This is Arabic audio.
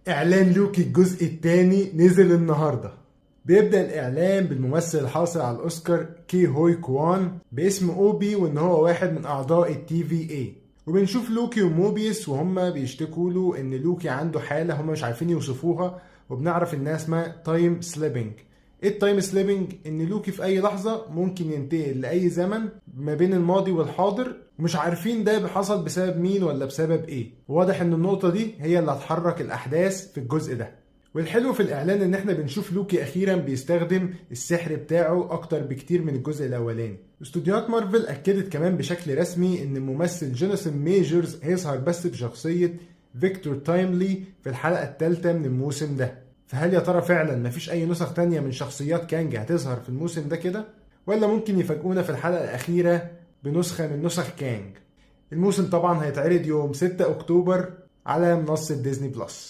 إعلان لوكي الجزء الثاني نزل النهاردة. بيبدأ الإعلان بالممثل الحاصل على الأوسكار كي هوي كوان باسم أوبي، وإن هو واحد من أعضاء التي في اي. وبنشوف لوكي وموبيس وهما بيشتكوا له إن لوكي عنده حالة هما مش عارفين يوصفوها، وبنعرف إنها اسمها تايم سليبنج. ايه التايم سليبنج؟ ان لوكي في اي لحظة ممكن ينتقل لاي زمن ما بين الماضي والحاضر، ومش عارفين ده حصل بسبب مين ولا بسبب ايه. واضح ان النقطة دي هي اللي هتحرك الاحداث في الجزء ده. والحلو في الاعلان ان احنا بنشوف لوكي اخيرا بيستخدم السحر بتاعه اكتر بكتير من الجزء الاولاني. استوديوهات مارفل اكدت كمان بشكل رسمي ان الممثل جوناثان ميجرز هيظهر بس بشخصية فيكتور تايملي في الحلقة الثالثة من الموسم ده. فهل يا ترى فعلا مفيش اي نسخ تانية من شخصيات كانج هتظهر في الموسم ده كده، ولا ممكن يفاجئونا في الحلقة الأخيرة بنسخة من نسخ كانج؟ الموسم طبعا هيتعرض يوم 6 أكتوبر على منصة ديزني بلس.